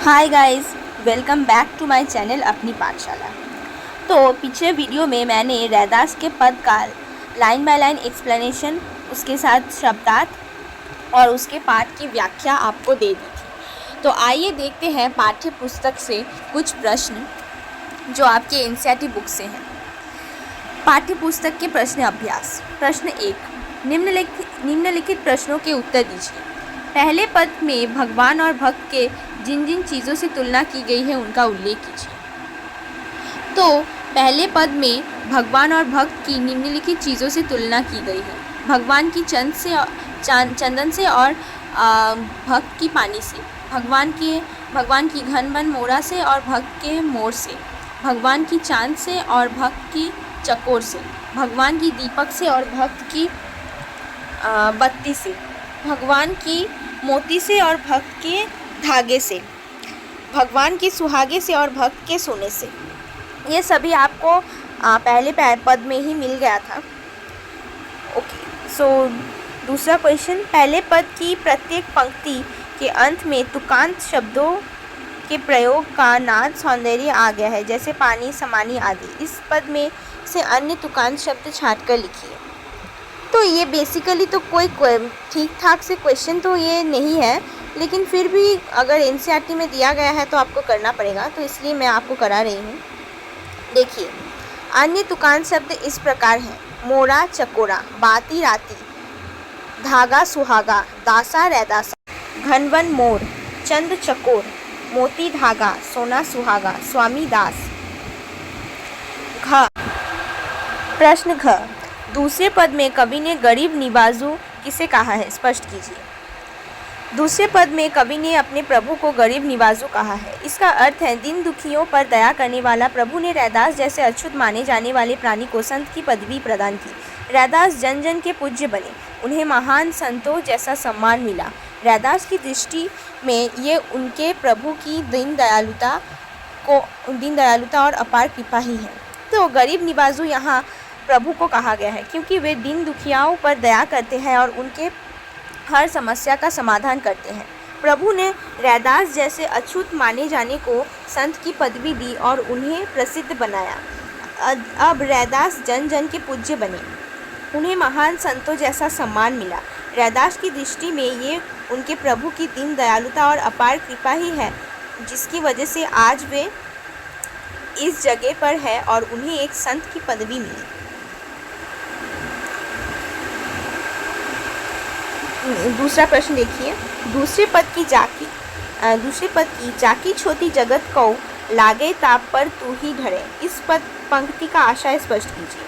Hi guys, welcome back to my channel Apni Pathshala. तो पिछले video में मैंने रैदास के पद का लाइन बाय लाइन एक्सप्लेनेशन, उसके साथ शब्दार्थ और उसके पाठ की व्याख्या आपको दे दी थी। तो आइए देखते हैं पाठ्य पुस्तक से कुछ प्रश्न जो आपके एनसीईआरटी बुक से हैं। पाठ्य पुस्तक के प्रश्न अभ्यास। प्रश्न 1, निम्नलिखित प्रश्नों के उत्तर दीजिए। पहले पद में भगवान और भक्त के जिन जिन चीज़ों से तुलना की गई है उनका उल्लेख कीजिए। तो पहले पद में भगवान और भक्त की निम्नलिखित चीज़ों से तुलना की गई है। भगवान की चंदन से और भक्त की पानी से, भगवान की घन वन मोरा से और भक्त के मोर से, भगवान की चांद से और भक्त की चकोर से, भगवान की दीपक से और भक्त की बत्ती से, भगवान की मोती से और भक्त के धागे से, भगवान के सुहागे से और भक्त के सोने से। ये सभी आपको पहले पद में ही मिल गया था। ओके, सो दूसरा क्वेश्चन, पहले पद की प्रत्येक पंक्ति के अंत में तुकांत शब्दों के प्रयोग का नाद सौंदर्य आ गया है, जैसे पानी, समानी आदि। इस पद में से अन्य तुकांत शब्द छांट कर लिखिए। तो ये बेसिकली तो कोई ठीक ठाक से क्वेश्चन तो ये नहीं है, लेकिन फिर भी अगर एनसीईआरटी में दिया गया है तो आपको करना पड़ेगा, तो इसलिए मैं आपको करा रही हूँ। देखिए, अन्य तुकांत शब्द इस प्रकार हैं: मोरा चकोरा, बाती राती, धागा सुहागा, दासा रैदासा, घनवन मोर, चंद चकोर, मोती धागा, सोना सुहागा, स्वामी दास। घ। प्रश्न घ, दूसरे पद में कवि ने गरीब निवाजू किसे कहा है, स्पष्ट कीजिए। दूसरे पद में कवि ने अपने प्रभु को गरीब निवाजू कहा है। इसका अर्थ है दीन दुखियों पर दया करने वाला। प्रभु ने रैदास जैसे अछूत माने जाने वाले प्राणी को संत की पदवी प्रदान की। रैदास जन जन के पूज्य बने, उन्हें महान संतों जैसा सम्मान मिला। रैदास की दृष्टि में ये उनके प्रभु की दीन दयालुता और अपार कृपा ही है। तो गरीब निवाजू यहाँ प्रभु को कहा गया है क्योंकि वे दीन दुखियाओं पर दया करते हैं और उनके हर समस्या का समाधान करते हैं। प्रभु ने रैदास जैसे अछूत माने जाने को संत की पदवी दी और उन्हें प्रसिद्ध बनाया। अब रैदास जन जन के पूज्य बने, उन्हें महान संतों जैसा सम्मान मिला। रैदास की दृष्टि में ये उनके प्रभु की दीन दयालुता और अपार कृपा ही है, जिसकी वजह से आज वे इस जगह पर है और उन्हें एक संत की पदवी मिली। दूसरा प्रश्न देखिए, दूसरे पद की जाकी छोटी जगत को लागे ताप पर तू ही ढरे। इस पंक्ति का आशय स्पष्ट कीजिए।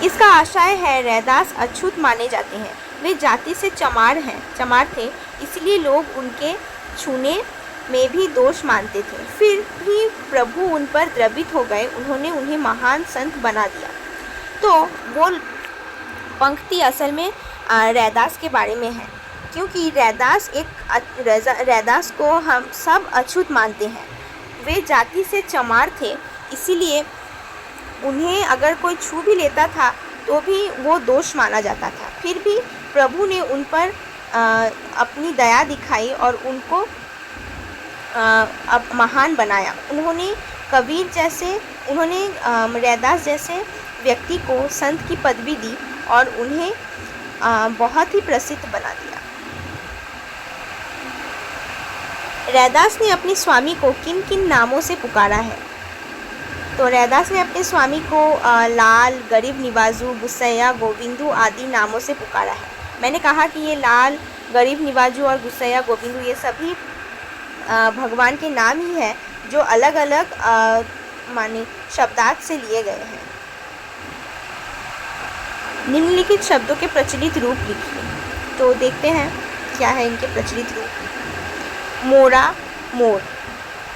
इसका आशय है रैदास अछूत माने जाते हैं, वे जाति से चमार थे, इसलिए लोग उनके छूने में भी दोष मानते थे। फिर भी प्रभु उन पर द्रवित हो गए, उन्होंने उन्हें महान संत बना दिया। तो वो पंक्ति असल में रैदास के बारे में है, क्योंकि रैदास को हम सब अछूत मानते हैं। वे जाति से चमार थे, इसीलिए उन्हें अगर कोई छू भी लेता था तो भी वो दोष माना जाता था। फिर भी प्रभु ने उन पर अपनी दया दिखाई और उनको महान बनाया। उन्होंने रैदास जैसे व्यक्ति को संत की पदवी दी और उन्हें बहुत ही प्रसिद्ध बना दिया। रैदास ने अपने स्वामी को किन किन नामों से पुकारा है? तो रैदास ने अपने स्वामी को लाल, गरीब निवाजू, गुस्सैया, गोविंदू आदि नामों से पुकारा है। मैंने कहा कि ये लाल, गरीब निवाजू और गुस्सैया, गोविंदू ये सभी भगवान के नाम ही है, जो अलग अलग माने शब्दार्थ से लिए गए हैं। निम्नलिखित शब्दों के प्रचलित रूप लिखिए। तो देखते हैं क्या है इनके प्रचलित रूप। मोरा मोर,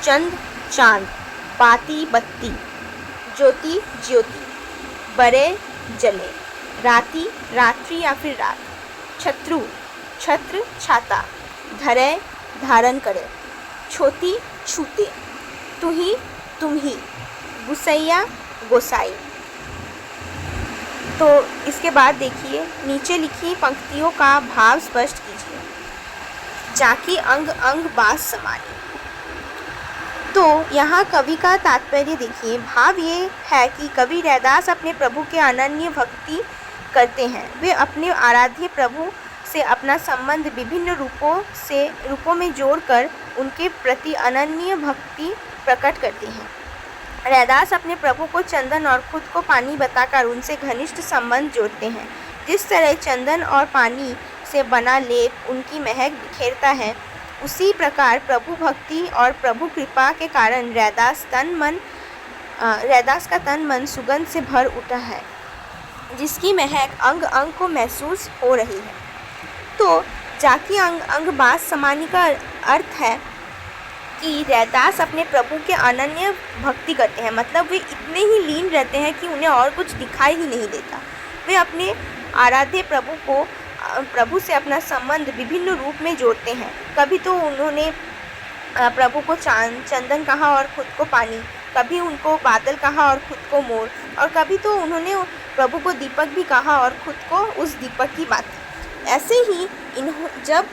चंद चांद, बाती बत्ती, ज्योति ज्योति, बरे जले, राती रात्रि या फिर रात, छत्रु छत्र छाता, धरे धारण करे, छोती छूते, तुही तुम ही, गुसैया गोसाई। तो इसके बाद देखिए, नीचे लिखी पंक्तियों का भाव स्पष्ट कीजिए। जाकी अंग अंग बास समाने। तो यहाँ कवि का तात्पर्य देखिए। भाव ये है कि कवि रैदास अपने प्रभु के अनन्य भक्ति करते हैं। वे अपने आराध्य प्रभु से अपना संबंध विभिन्न रूपों में जोड़कर उनके प्रति अनन्य भक्ति प्रकट करते हैं। रैदास अपने प्रभु को चंदन और खुद को पानी बताकर उनसे घनिष्ठ संबंध जोड़ते हैं। जिस तरह चंदन और पानी से बना लेप उनकी महक बिखेरता है, उसी प्रकार प्रभु भक्ति और प्रभु कृपा के कारण रैदास का तन मन सुगंध से भर उठा है, जिसकी महक अंग अंग को महसूस हो रही है। तो जाकी अंग अंग बास समानी का अर्थ है कि रैदास अपने प्रभु के अनन्य भक्ति करते हैं, मतलब वे इतने ही लीन रहते हैं कि उन्हें और कुछ दिखाई ही नहीं देता। वे अपने आराध्य प्रभु से अपना संबंध विभिन्न रूप में जोड़ते हैं। कभी तो उन्होंने प्रभु को चंदन कहा और खुद को पानी, कभी उनको बादल कहा और खुद को मोर, और कभी तो उन्होंने प्रभु को दीपक भी कहा और खुद को उस दीपक की बात। ऐसे ही जब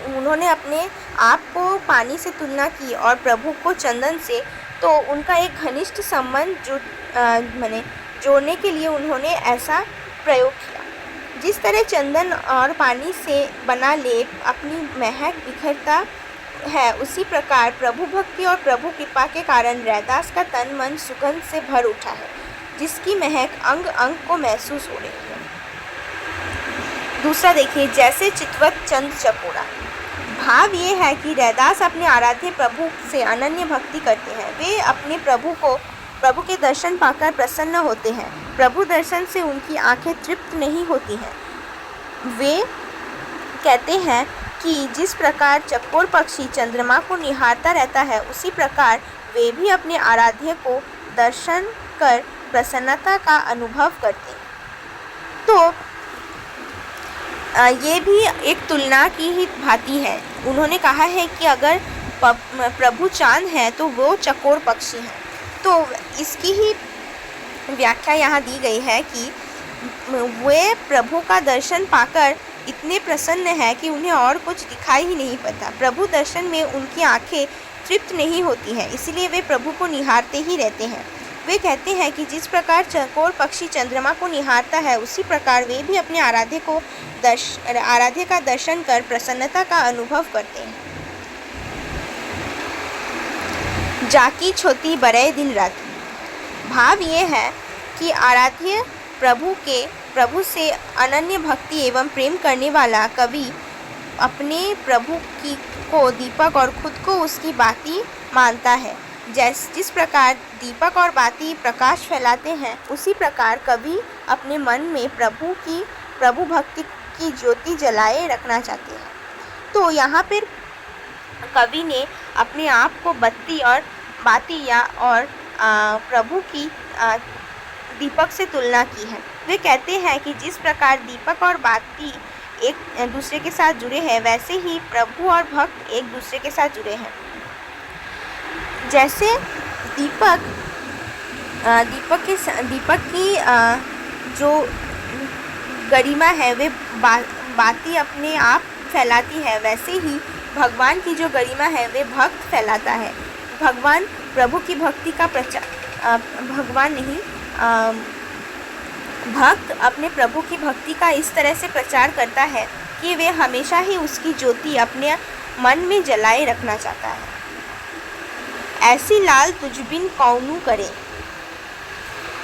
उन्होंने अपने आप को पानी से तुलना की और प्रभु को चंदन से, तो उनका एक घनिष्ठ संबंध जोड़ने के लिए उन्होंने ऐसा प्रयोग किया। जिस तरह चंदन और पानी से बना लेप अपनी महक बिखरता है, उसी प्रकार प्रभु भक्ति और प्रभु कृपा के कारण रैदास का तन मन सुगंध से भर उठा है, जिसकी महक अंग अंग को महसूस हो रही है। दूसरा देखिए, जैसे चितवत चंद चकोरा। भाव ये है कि रैदास अपने आराध्य प्रभु से अनन्य भक्ति करते हैं। वे अपने प्रभु के दर्शन पाकर प्रसन्न होते हैं। प्रभु दर्शन से उनकी आंखें तृप्त नहीं होती हैं। वे कहते हैं कि जिस प्रकार चकोर पक्षी चंद्रमा को निहारता रहता है, उसी प्रकार वे भी अपने आराध्य को दर्शन कर प्रसन्नता का अनुभव करते हैं। तो ये भी एक तुलना की ही भांति है। उन्होंने कहा है कि अगर प्रभु चांद हैं तो वो चकोर पक्षी हैं। तो इसकी ही व्याख्या यहाँ दी गई है कि वे प्रभु का दर्शन पाकर इतने प्रसन्न हैं कि उन्हें और कुछ दिखाई ही नहीं पड़ता। प्रभु दर्शन में उनकी आंखें तृप्त नहीं होती हैं, इसलिए वे प्रभु को निहारते ही रहते हैं। वे कहते हैं कि जिस प्रकार चकोर पक्षी चंद्रमा को निहारता है, उसी प्रकार वे भी अपने आराध्य का दर्शन कर प्रसन्नता का अनुभव करते हैं। जाकी छोटी बड़े दिन रात। भाव ये है कि आराध्य प्रभु से अनन्य भक्ति एवं प्रेम करने वाला कवि अपने प्रभु को दीपक और खुद को उसकी बाती मानता है। जिस प्रकार दीपक और बाती प्रकाश फैलाते हैं, उसी प्रकार कवि अपने मन में प्रभु भक्ति की ज्योति जलाए रखना चाहते हैं। तो यहाँ पर कवि ने अपने आप को बाती और प्रभु की दीपक से तुलना की है। वे कहते हैं कि जिस प्रकार दीपक और बाती एक दूसरे के साथ जुड़े हैं, वैसे ही प्रभु और भक्त एक दूसरे के साथ जुड़े हैं। जैसे दीपक की जो गरिमा है वे बाती अपने आप फैलाती है, वैसे ही भगवान की जो गरिमा है वे भक्त फैलाता है। भगवान प्रभु की भक्ति का भक्त अपने प्रभु की भक्ति का इस तरह से प्रचार करता है कि वे हमेशा ही उसकी ज्योति अपने मन में जलाए रखना चाहता है। ऐसी लाल तुझबिन कौनू करे।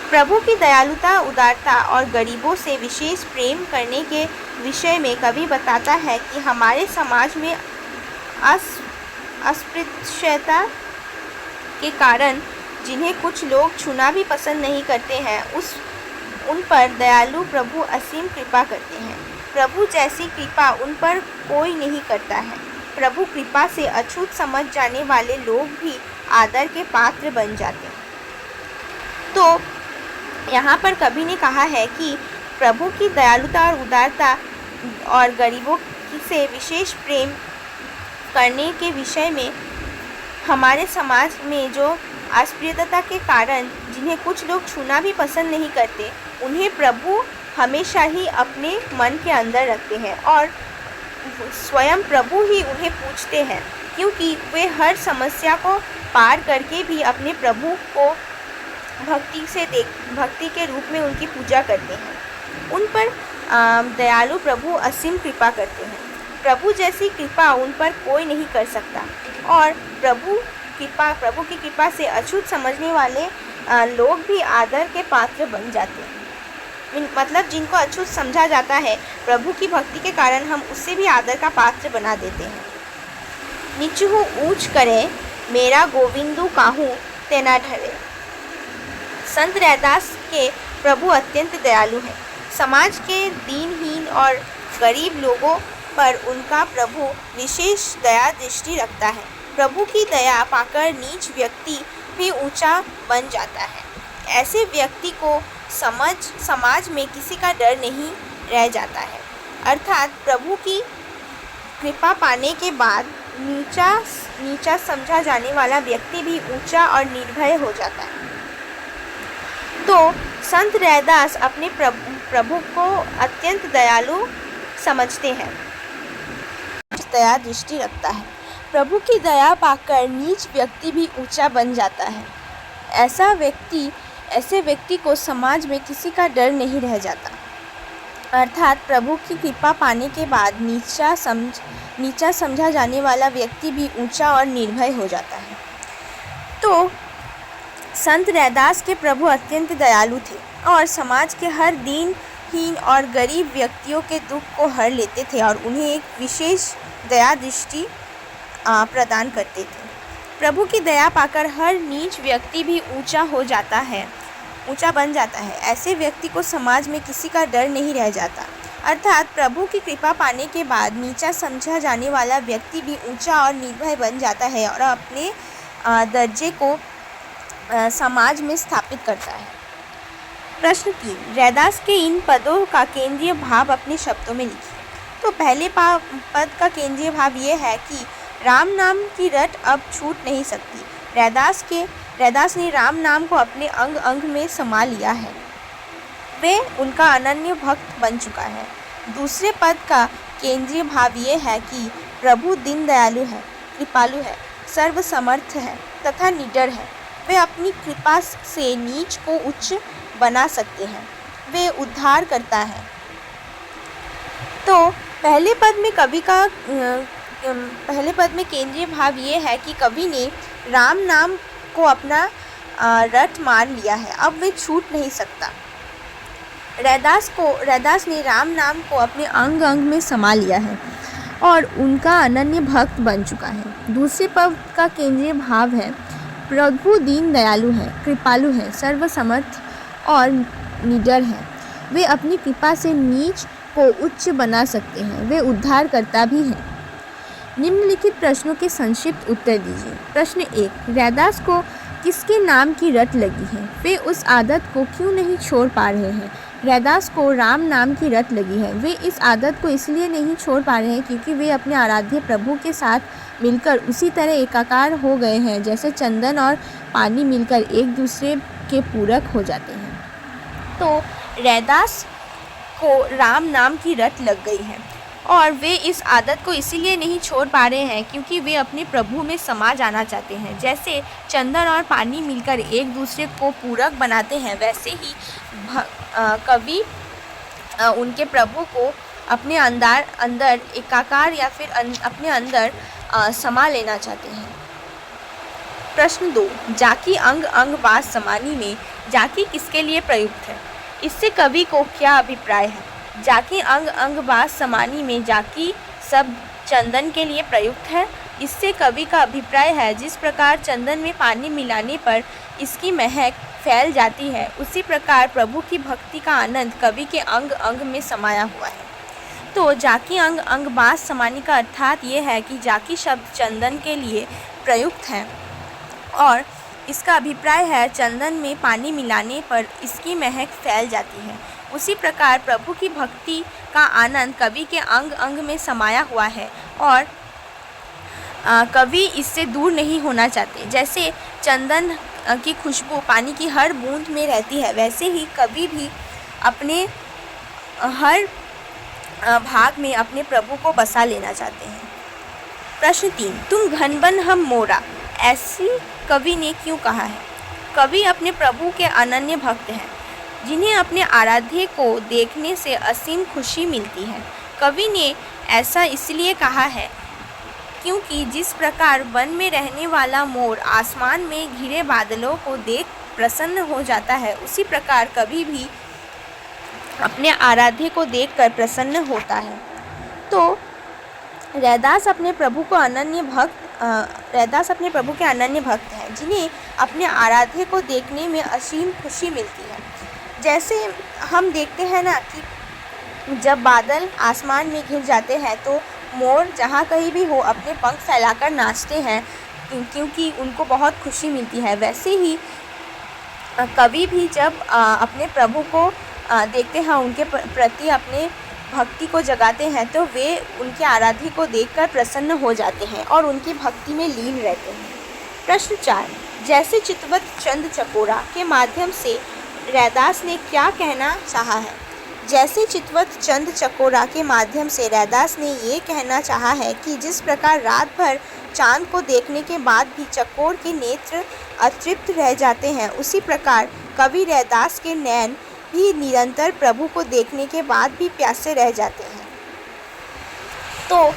प्रभु की दयालुता, उदारता और गरीबों से विशेष प्रेम करने के विषय में कवि बताता है कि हमारे समाज में अस्पृश्यता के कारण जिन्हें कुछ लोग छूना भी पसंद नहीं करते हैं, उन पर दयालु प्रभु असीम कृपा करते हैं। प्रभु जैसी कृपा उन पर कोई नहीं करता है। प्रभु कृपा से अछूत समझ जाने वाले लोग भी आदर के पात्र बन जाते हैं। तो यहाँ पर कवि ने कहा है कि प्रभु की दयालुता और उदारता और गरीबों से विशेष प्रेम करने के विषय में हमारे समाज में जो अस्पृश्यता के कारण जिन्हें कुछ लोग छूना भी पसंद नहीं करते, उन्हें प्रभु हमेशा ही अपने मन के अंदर रखते हैं और स्वयं प्रभु ही उन्हें पूछते हैं, क्योंकि वे हर समस्या को पार करके भी अपने प्रभु को भक्ति के रूप में उनकी पूजा करते हैं। उन पर दयालु प्रभु असीम कृपा करते हैं। प्रभु जैसी कृपा उन पर कोई नहीं कर सकता, और प्रभु की कृपा से अछूत समझने वाले लोग भी आदर के पात्र बन जाते हैं। मतलब जिनको अछूत समझा जाता है, प्रभु की भक्ति के कारण हम उससे भी आदर का पात्र बना देते हैं। नीचहु ऊंच करे, मेरा गोविंदु काहू तेना ढरे। संत रैदास के प्रभु अत्यंत दयालु हैं। समाज के दीनहीन और गरीब लोगों पर उनका प्रभु विशेष दया दृष्टि रखता है। प्रभु की दया पाकर नीच व्यक्ति भी ऊंचा बन जाता है। ऐसे व्यक्ति को समाज में किसी का डर नहीं रह जाता है। अर्थात प्रभु की कृपा पाने के बाद नीचा समझा जाने वाला व्यक्ति भी ऊंचा और निर्भय हो जाता है। तो संत रैदास अपने प्रभु को अत्यंत दयालु समझते हैं, दया दृष्टि रखता है। प्रभु की दया पाकर नीच व्यक्ति भी ऊंचा बन जाता है। ऐसे व्यक्ति को समाज में किसी का डर नहीं रह जाता। अर्थात प्रभु की कृपा पाने के बाद नीचा समझा जाने वाला व्यक्ति भी ऊंचा और निर्भय हो जाता है। तो संत रैदास के प्रभु अत्यंत दयालु थे और समाज के हर दीनहीन और गरीब व्यक्तियों के दुख को हर लेते थे और उन्हें एक विशेष दया दृष्टि प्रदान करते थे। प्रभु की दया पाकर हर नीच व्यक्ति भी ऊंचा बन जाता है। ऐसे व्यक्ति को समाज में किसी का डर नहीं रह जाता। अर्थात प्रभु की कृपा पाने के बाद नीचा समझा जाने वाला व्यक्ति भी ऊंचा और निर्भय बन जाता है और अपने दर्जे को समाज में स्थापित करता है। प्रश्न 3, रैदास के इन पदों का केंद्रीय भाव अपने शब्दों में लिखिए। तो पहले पद का केंद्रीय भाव ये है कि राम नाम की रट अब छूट नहीं सकती। रैदास ने राम नाम को अपने अंग अंग में समा लिया है। वे उनका अनन्य भक्त बन चुका है। दूसरे पद का केंद्रीय भाव ये है कि प्रभु दीन दयालु है, कृपालु है, सर्वसमर्थ है तथा निडर है। वे अपनी कृपा से नीच को उच्च बना सकते हैं। वे उद्धार करता है। तो पहले पद में केंद्रीय भाव ये है कि कवि ने राम नाम को अपना रट मान लिया है, अब वे छूट नहीं सकता। रैदास ने राम नाम को अपने अंग अंग में समा लिया है और उनका अनन्य भक्त बन चुका है। दूसरे पद का केंद्रीय भाव है प्रभु दीन दयालु है, कृपालु है, सर्वसमर्थ और निडर है। वे अपनी कृपा से नीच को उच्च बना सकते हैं। वे उद्धार करता भी हैं। निम्नलिखित प्रश्नों के संक्षिप्त उत्तर दीजिए। प्रश्न 1, रैदास को किसके नाम की रट लगी है? वे उस आदत को क्यों नहीं छोड़ पा रहे हैं? रैदास को राम नाम की रट लगी है। वे इस आदत को इसलिए नहीं छोड़ पा रहे हैं क्योंकि वे अपने आराध्य प्रभु के साथ मिलकर उसी तरह एकाकार हो गए हैं जैसे चंदन और पानी मिलकर एक दूसरे के पूरक हो जाते हैं। तो रैदास को राम नाम की रट लग गई है और वे इस आदत को इसीलिए नहीं छोड़ पा रहे हैं क्योंकि वे अपने प्रभु में समा जाना चाहते हैं। जैसे चंदन और पानी मिलकर एक दूसरे को पूरक बनाते हैं, वैसे ही कवि उनके प्रभु को अपने अंदर एकाकार या फिर अपने अंदर समा लेना चाहते हैं। प्रश्न 2, जाकी अंग अंग बास समानी में जाकी किसके लिए प्रयुक्त है? इससे कवि को क्या अभिप्राय है? जाकी अंग अंग बास समानी में जाकी शब्द चंदन के लिए प्रयुक्त है। इससे कवि का अभिप्राय है जिस प्रकार चंदन में पानी मिलाने पर इसकी महक फैल जाती है, उसी प्रकार प्रभु की भक्ति का आनंद कवि के अंग अंग में समाया हुआ है। तो जाकी अंग अंग बास समानी का अर्थात ये है कि जाकी शब्द चंदन के लिए प्रयुक्त है और इसका अभिप्राय है चंदन में पानी मिलाने पर इसकी महक फैल जाती है। उसी प्रकार प्रभु की भक्ति का आनंद कवि के अंग अंग में समाया हुआ है और कवि इससे दूर नहीं होना चाहते। जैसे चंदन की खुशबू पानी की हर बूंद में रहती है, वैसे ही कवि भी अपने हर भाग में अपने प्रभु को बसा लेना चाहते हैं। प्रश्न 3, तुम घन बन हम मोरा, ऐसी कवि ने क्यों कहा है? कवि अपने प्रभु के अनन्य भक्त हैं, जिन्हें अपने आराध्य को देखने से असीम खुशी मिलती है। कवि ने ऐसा इसलिए कहा है क्योंकि जिस प्रकार वन में रहने वाला मोर आसमान में घिरे बादलों को देख प्रसन्न हो जाता है, उसी प्रकार कवि भी अपने आराध्य को देखकर प्रसन्न होता है। तो रैदास अपने प्रभु के अनन्य भक्त हैं, जिन्हें अपने आराध्य को देखने में असीम खुशी मिलती है। जैसे हम देखते हैं ना कि जब बादल आसमान में घिर जाते हैं तो मोर जहाँ कहीं भी हो अपने पंख फैलाकर नाचते हैं, क्योंकि उनको बहुत खुशी मिलती है। वैसे ही कवि भी जब अपने प्रभु को देखते हैं, उनके प्रति अपने भक्ति को जगाते हैं, तो वे उनके आराध्य को देखकर प्रसन्न हो जाते हैं और उनकी भक्ति में लीन रहते हैं। प्रश्न 4, जैसे चितवत चंद चकोरा के माध्यम से रैदास ने क्या कहना चाहा है? जैसे चितवत चंद चकोरा के माध्यम से रैदास ने ये कहना चाहा है कि जिस प्रकार रात भर चांद को देखने के बाद भी चकोर के नेत्र अतृप्त रह जाते हैं, उसी प्रकार कवि रैदास के नैन भी निरंतर प्रभु को देखने के बाद भी प्यासे रह जाते हैं। तो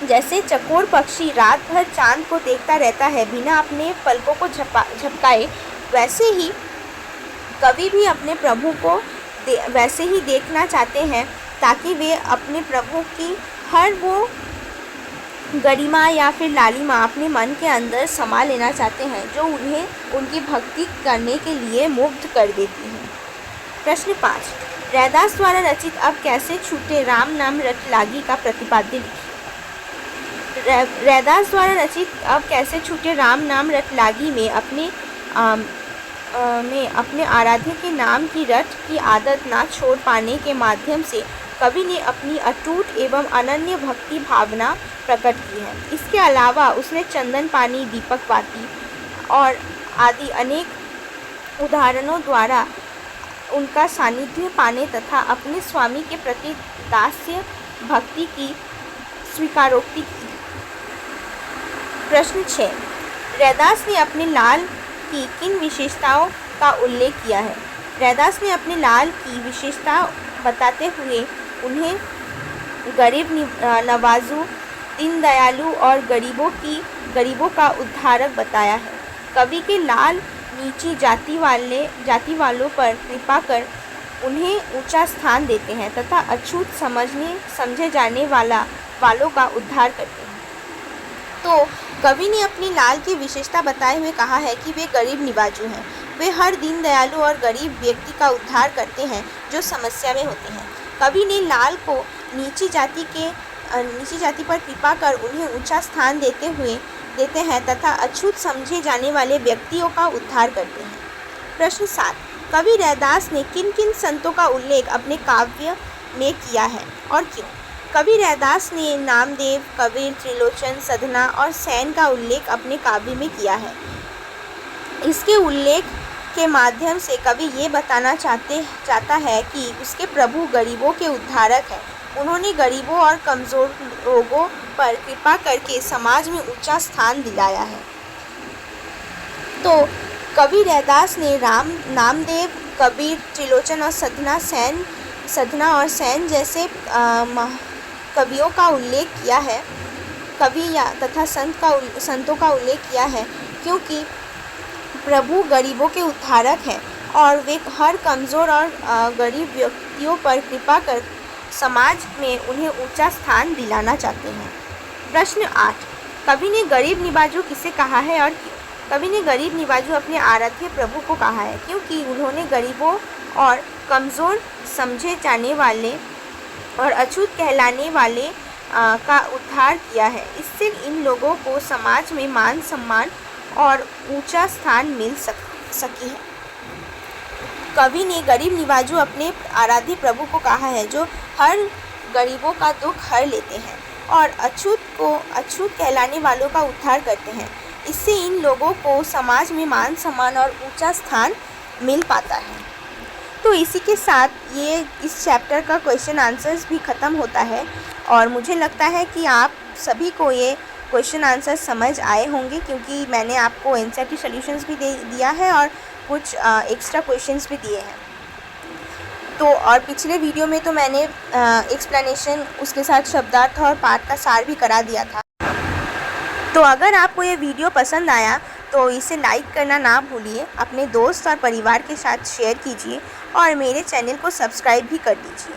जैसे चकोर पक्षी रात भर चांद को देखता रहता है बिना अपने पलकों को झपकाए, वैसे ही कवि भी अपने प्रभु को वैसे ही देखना चाहते हैं, ताकि वे अपने प्रभु की हर वो गरिमा या फिर लालिमा अपने मन के अंदर समा लेना चाहते हैं, जो उन्हें उनकी भक्ति करने के लिए मुग्ध कर देती है। प्रश्न 5, रैदास द्वारा रचित अब कैसे छूटे राम नाम रट लागी का प्रतिपाद्य लिखिए। रैदास द्वारा रचित अब कैसे छूटे राम नाम रट लागी में अपने आराध्य के नाम की रट की आदत ना छोड़ पाने के माध्यम से कवि ने अपनी अटूट एवं अनन्य भक्ति भावना प्रकट की है। इसके अलावा उसने चंदन पानी, दीपक बाती और आदि अनेक उदाहरणों द्वारा उनका सानिध्य पाने तथा अपने स्वामी के प्रति दास्य भक्ति की स्वीकारोक्ति की। प्रश्न 6, रैदास ने अपने लाल की किन विशेषताओं का उल्लेख किया है? रैदास ने अपने लाल की विशेषता बताते हुए उन्हें गरीब नवाजू, दीन दयालु और गरीबों का उद्धारक बताया है। कवि के लाल नीची जाति वालों पर कृपा कर उन्हें ऊंचा स्थान देते हैं तथा अछूत समझे जाने वालों का उद्धार करते हैं। तो कवि ने अपनी लाल की विशेषता बताए हुए कहा है कि वे गरीब निवाजू हैं। वे हर दीन दयालु और गरीब व्यक्ति का उद्धार करते हैं जो समस्या में होते हैं। कवि ने लाल को नीची जाति पर कृपा कर उन्हें ऊंचा स्थान देते हैं तथा अछूत समझे जाने वाले व्यक्तियों का उद्धार करते हैं। प्रश्न 7, कवि रैदास ने किन किन संतों का उल्लेख अपने काव्य में किया है और क्यों? कवि रैदास ने नामदेव, कबीर, त्रिलोचन, सधना और सैन का उल्लेख अपने काव्य में किया है। इसके उल्लेख के माध्यम से कवि ये बताना चाहता है कि उसके प्रभु गरीबों के उद्धारक हैं। उन्होंने गरीबों और कमज़ोर लोगों पर कृपा करके समाज में ऊंचा स्थान दिलाया है। तो कवि रैदास ने नामदेव, कबीर, त्रिलोचन और सधना और सैन जैसे कवियों का उल्लेख किया है, तथा संतों का उल्लेख किया है, क्योंकि प्रभु गरीबों के उद्धारक हैं और वे हर कमज़ोर और गरीब व्यक्तियों पर कृपा कर समाज में उन्हें ऊंचा स्थान दिलाना चाहते हैं। प्रश्न 8, कवि ने गरीब निवाजू किसे कहा है और क्यों? कवि ने गरीब निवाजू अपने आराध्य प्रभु को कहा है, क्योंकि उन्होंने गरीबों और कमज़ोर समझे जाने वाले और अछूत कहलाने वाले का उद्धार किया है। इससे इन लोगों को समाज में मान सम्मान और ऊंचा स्थान मिल सकी है। कवि ने गरीब निवाजू अपने आराध्य प्रभु को कहा है, जो हर गरीबों का दुख हर लेते हैं और अछूत कहलाने वालों का उद्धार करते हैं। इससे इन लोगों को समाज में मान सम्मान और ऊंचा स्थान मिल पाता है। तो इसी के साथ ये इस चैप्टर का क्वेश्चन आंसर्स भी ख़त्म होता है और मुझे लगता है कि आप सभी को ये क्वेश्चन आंसर समझ आए होंगे, क्योंकि मैंने आपको एनसीईआरटी सॉल्यूशंस भी दिया है और कुछ एक्स्ट्रा क्वेश्चंस भी दिए हैं। तो और पिछले वीडियो में तो मैंने एक्सप्लेनेशन उसके साथ शब्दार्थ और पाठ का सार भी करा दिया था। तो अगर आपको ये वीडियो पसंद आया तो इसे लाइक करना ना भूलिए, अपने दोस्त और परिवार के साथ शेयर कीजिए और मेरे चैनल को सब्सक्राइब भी कर दीजिए।